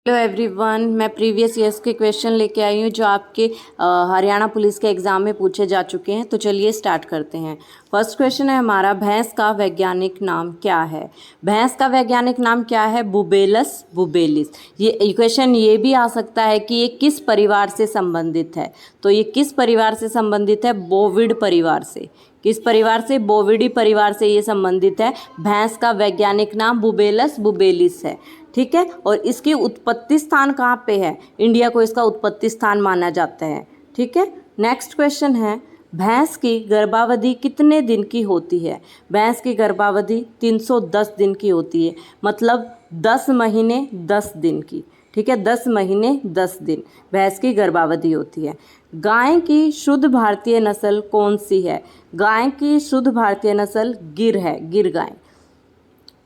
Hello everyone, मैं previous years के question लेके आई हूँ जो आपके हरियाणा पुलिस के एग्ज़ाम में पूछे जा चुके हैं। तो चलिए स्टार्ट करते हैं। फर्स्ट क्वेश्चन है हमारा, भैंस का वैज्ञानिक नाम क्या है? भैंस का वैज्ञानिक नाम क्या है? बुबेलस बुबेलिस। ये क्वेश्चन ये भी आ सकता है कि ये किस परिवार से संबंधित है। तो ये किस परिवार से संबंधित है? बोविड परिवार से। किस परिवार से? बोविडी परिवार से ये संबंधित है। भैंस का वैज्ञानिक नाम बुबेलस बुबेलिस है। ठीक है, और इसकी उत्पत्ति स्थान कहाँ पे है? इंडिया को इसका उत्पत्ति स्थान माना जाता है। ठीक है, नेक्स्ट क्वेश्चन है, भैंस की गर्भावधि कितने दिन की होती है? भैंस की गर्भावधि 310 दिन की होती है, मतलब 10 महीने 10 दिन की। ठीक है, 10 महीने 10 दिन भैंस की गर्भावधि होती है। गाय की शुद्ध भारतीय नस्ल कौन सी है? गाय की शुद्ध भारतीय नस्ल गिर है, गिर गाय।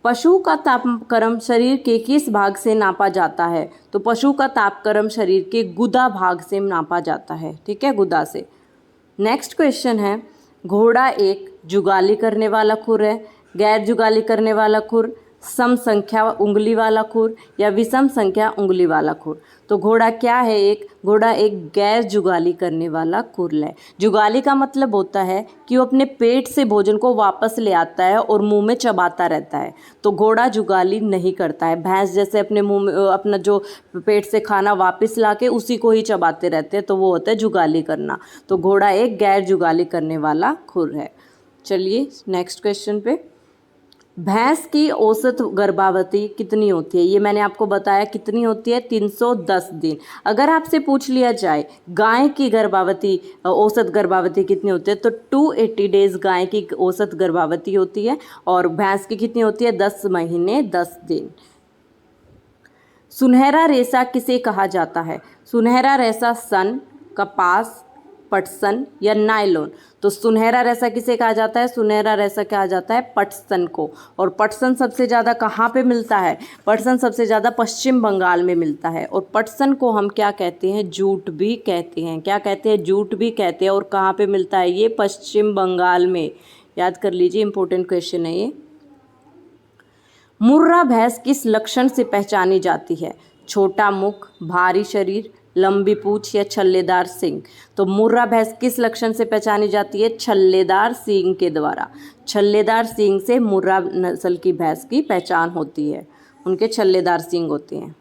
पशु का तापक्रम शरीर के किस भाग से नापा जाता है? तो पशु का तापक्रम शरीर के गुदा भाग से नापा जाता है। ठीक है, गुदा से। नेक्स्ट क्वेश्चन है, घोड़ा एक जुगाली करने वाला खुर है, गैर जुगाली करने वाला खुर, सम संख्या उंगली वाला खुर या विषम संख्या उंगली वाला खुर? तो घोड़ा क्या है? घोड़ा एक गैर जुगाली करने वाला खुर है। जुगाली का मतलब होता है कि वो अपने पेट से भोजन को वापस ले आता है और मुंह में चबाता रहता है। तो घोड़ा जुगाली नहीं करता है। भैंस जैसे अपने मुंह में अपना जो पेट से खाना वापस लाके उसी को ही चबाते रहते हैं, तो वो होता है जुगाली करना। तो घोड़ा एक गैर जुगाली करने वाला खुर है। चलिए नेक्स्ट क्वेश्चन पे, भैंस की औसत गर्भावधि कितनी होती है? ये मैंने आपको बताया कितनी होती है, 310 दिन। अगर आपसे पूछ लिया जाए गाय की गर्भावधि औसत गर्भावधि कितनी होती है, तो 280 डेज गाय की औसत गर्भावधि होती है और भैंस की कितनी होती है? 10 महीने 10 दिन। सुनहरा रेशा किसे कहा जाता है? सुनहरा रेशा सन, कपास, पटसन या नायलॉन? तो सुनहरा रेशा किसे कहा जाता है? सुनहरा रेशा कहा जाता है पटसन को। और पटसन सबसे ज़्यादा कहाँ पे मिलता है? पटसन सबसे ज़्यादा पश्चिम बंगाल में मिलता है। और पटसन को हम क्या कहते हैं? जूट भी कहते हैं। क्या कहते हैं? जूट भी कहते हैं। और कहाँ पे मिलता है ये? पश्चिम बंगाल में। याद कर लीजिए, इंपॉर्टेंट क्वेश्चन है ये। मुर्रा भैंस किस लक्षण से पहचानी जाती है? छोटा मुख, भारी शरीर, लंबी पूंछ या छल्लेदार सींग? तो मुर्रा भैंस किस लक्षण से पहचानी जाती है? छल्लेदार सींग के द्वारा। छल्लेदार सींग से मुर्रा नस्ल की भैंस की पहचान होती है, उनके छल्लेदार सींग होते हैं।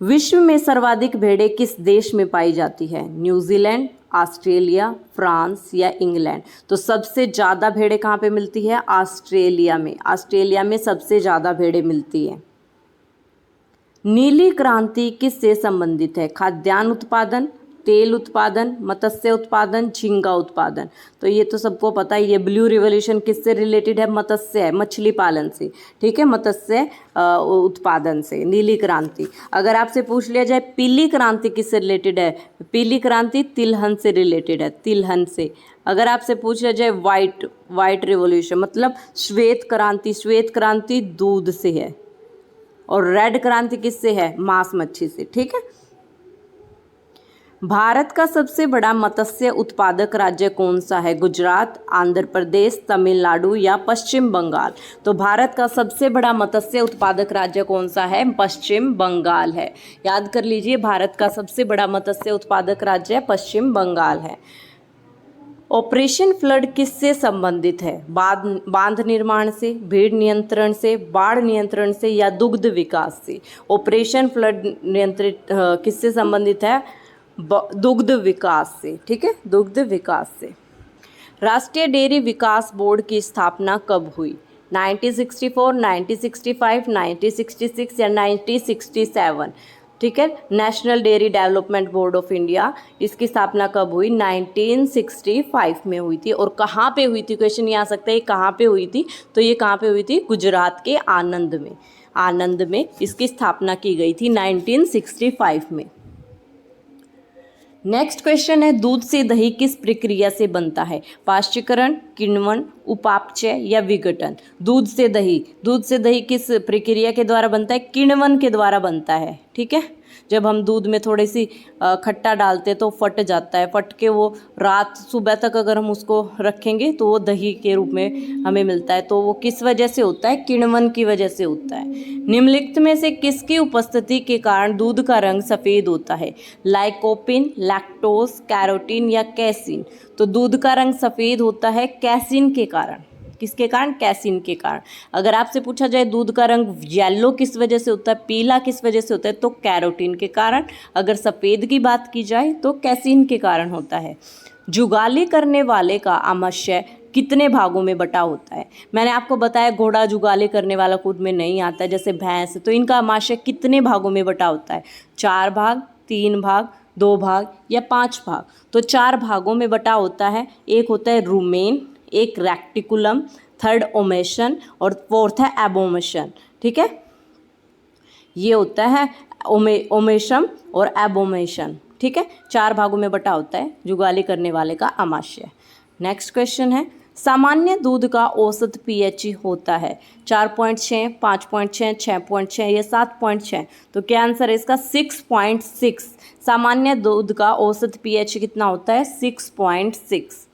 विश्व में सर्वाधिक भेड़ें किस देश में पाई जाती है? न्यूजीलैंड, ऑस्ट्रेलिया, फ्रांस या इंग्लैंड? तो सबसे ज़्यादा भेड़ें कहाँ पे मिलती है? ऑस्ट्रेलिया में। ऑस्ट्रेलिया में सबसे ज़्यादा भेड़ें मिलती हैं। नीली क्रांति किससे संबंधित है? खाद्यान्न उत्पादन, तेल उत्पादन, मत्स्य उत्पादन, झींगा उत्पादन? तो ये तो सबको पता है। ये ब्लू रिवॉल्यूशन किससे रिलेटेड है? मत्स्य है, मछली पालन से। ठीक है, मत्स्य उत्पादन से नीली क्रांति। अगर आपसे पूछ लिया जाए पीली क्रांति किससे रिलेटेड है? पीली क्रांति तिलहन से रिलेटेड है, तिलहन से। अगर आपसे पूछ लिया जाए वाइट रिवॉल्यूशन मतलब श्वेत क्रांति, श्वेत क्रांति दूध से है। और रेड क्रांति किससे है? मांस मच्छी से। ठीक है, भारत का सबसे बड़ा मत्स्य उत्पादक राज्य कौन सा है? गुजरात, आंध्र प्रदेश, तमिलनाडु या पश्चिम बंगाल? तो भारत का सबसे बड़ा मत्स्य उत्पादक राज्य कौन सा है? पश्चिम बंगाल है। याद कर लीजिए, भारत का सबसे बड़ा मत्स्य उत्पादक राज्य पश्चिम बंगाल है। ऑपरेशन फ्लड किससे संबंधित है? बांध निर्माण से, भीड़ नियंत्रण से, बाढ़ नियंत्रण से या दुग्ध विकास से? ऑपरेशन फ्लड नियंत्रित किससे संबंधित है? दुग्ध विकास से। ठीक है, दुग्ध विकास से। राष्ट्रीय डेयरी विकास बोर्ड की स्थापना कब हुई? 1964, 1965, 1966 या 1967? ठीक है, national dairy development board of India, इसकी स्थापना कब हुई? 1965 में हुई थी। और कहाँ पे हुई थी? क्वेश्चन ये आ सकता है कहाँ पे हुई थी? तो ये कहाँ पे हुई थी? गुजरात के आनंद में। आनंद में इसकी स्थापना की गई थी 1965 में। नेक्स्ट क्वेश्चन है, दूध से दही किस प्रक्रिया से बनता है? पाश्चीकरण, किण्वन, उपापचय या विघटन। दूध से दही किस प्रक्रिया के द्वारा बनता है? किण्वन के द्वारा बनता है। ठीक है, जब हम दूध में थोड़ी सी खट्टा डालते तो फट जाता है, फट के वो रात सुबह तक अगर हम उसको रखेंगे तो वो दही के रूप में हमें मिलता है। तो वो किस वजह से होता है? किण्वन की वजह से होता है। निम्नलिखित में से किसकी उपस्थिति के कारण दूध का रंग सफ़ेद होता है? लाइकोपिन, लैक्टोज, कैरोटीन या कैसीन। तो दूध का रंग सफ़ेद होता है कैसीन के कारण। किसके कारण? कैसीन के कारण। अगर आपसे पूछा जाए दूध का रंग येलो किस वजह से होता है, पीला किस वजह से होता है, तो कैरोटीन के कारण। अगर सफ़ेद की बात की जाए तो कैसीन के कारण होता है। जुगाली करने वाले का आमाशय कितने भागों में बटा होता है? मैंने आपको बताया घोड़ा जुगाली करने वाला खुद में नहीं आता है, जैसे भैंस, तो इनका आमाशय कितने भागों में बटा होता है? 4 भाग, 3 भाग, 2 भाग या 5 भाग। तो 4 भागों में बटा होता है। एक होता है रूमेन, एक रेक्टिकुलम, थर्ड ओमेशन और फोर्थ है एबोमेशन। ठीक है, ये होता है ओमेशम और एबोमेशन। ठीक है, 4 भागों में बटा होता है जुगाली करने वाले का आमाशय। नेक्स्ट क्वेश्चन है, सामान्य दूध का औसत पीएच होता है 4.6, 5.6, 6.6 या 7.6। तो क्या आंसर है इसका? 6.6। सामान्य दूध का औसत पीएच कितना होता है? 6.6।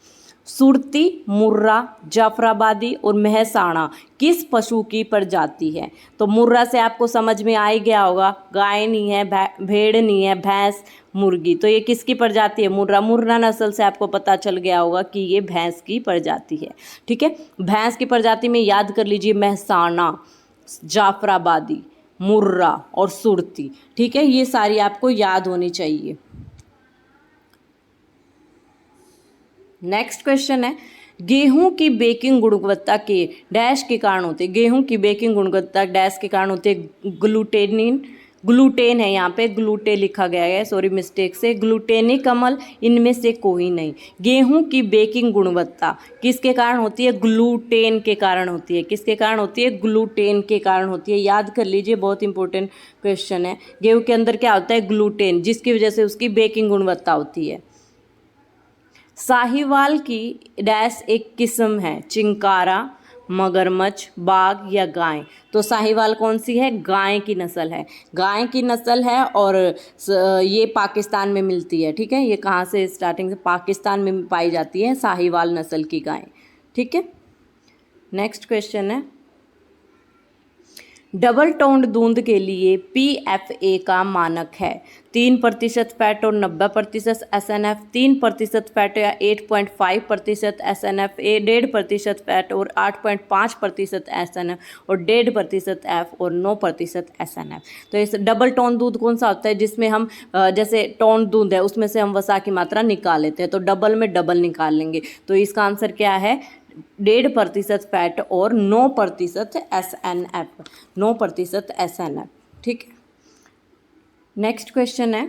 सुरती, मुर्रा, जाफराबादी और महसाणा किस पशु की प्रजाति है? तो मुर्रा से आपको समझ में आ ही गया होगा, गाय नहीं है, भेड़ नहीं है, भैंस, मुर्गी। तो ये किसकी प्रजाति है? मुर्रा। मुर्रा नस्ल से आपको पता चल गया होगा कि ये भैंस की प्रजाति है। ठीक है, भैंस की प्रजाति में याद कर लीजिए महसाणा, जाफराबादी, मुर्रा और सुरती। ठीक है, ये सारी आपको याद होनी चाहिए। नेक्स्ट क्वेश्चन है, गेहूं की बेकिंग गुणवत्ता के डैश के कारण होते हैं? गेहूं की बेकिंग गुणवत्ता डैश के कारण होते हैं? ग्लूटेन है, यहाँ पे ग्लूटे लिखा गया है, सॉरी मिस्टेक से, ग्लूटेनिक अम्ल, इनमें से कोई नहीं। गेहूं की बेकिंग गुणवत्ता किसके कारण होती है? ग्लूटेन के कारण होती है। किसके कारण होती है? ग्लूटेन के कारण होती है। याद कर लीजिए, बहुत इंपॉर्टेंट क्वेश्चन है। गेहूं के अंदर क्या होता है? ग्लूटेन, जिसकी वजह से उसकी बेकिंग गुणवत्ता होती है। साहिवाल की डैश एक किस्म है? चिंकारा, मगरमच्छ, बाघ या गाय। तो साहिवाल कौन सी है? गाय की नस्ल है। गाय की नस्ल है और ये पाकिस्तान में मिलती है। ठीक है, ये कहाँ से? स्टार्टिंग से पाकिस्तान में पाई जाती है साहिवाल नस्ल की गाय। ठीक है, नेक्स्ट क्वेश्चन है, डबल टोन्ड दूध के लिए PFA का मानक है 3% फैट और 90% SNF, 3% फैट या 8.5% SNF, 1.5% फैट और 8.5% SNF और 1.5% F और 9% SNF। तो इस डबल टोन दूध कौन सा होता है? जिसमें हम जैसे टोन दूध है उसमें से हम वसा की मात्रा निकाल लेते हैं, तो डबल में डबल निकाल लेंगे। तो इसका आंसर क्या है? 1.5% फैट और 9% SNF, 9% SNF। ठीक है, नेक्स्ट क्वेश्चन है,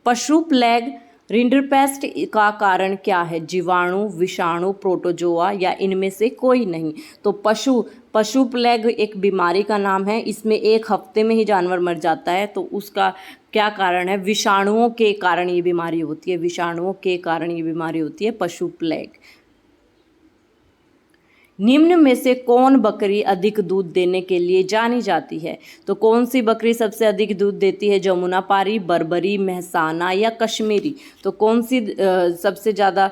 पशु प्लेग रिंडरपेस्ट का कारण क्या है? जीवाणु, विषाणु, प्रोटोजोआ या इनमें से कोई नहीं। तो पशु प्लेग एक बीमारी का नाम है, इसमें 1 हफ्ते में ही जानवर मर जाता है। तो उसका क्या कारण है? विषाणुओं के कारण ये बीमारी होती है। विषाणुओं के कारण ये बीमारी होती है पशु प्लेग। निम्न में से कौन बकरी अधिक दूध देने के लिए जानी जाती है? तो कौन सी बकरी सबसे अधिक दूध देती है? जमुनापारी, बर्बरी, महसाना या कश्मीरी। तो कौन सी सबसे ज़्यादा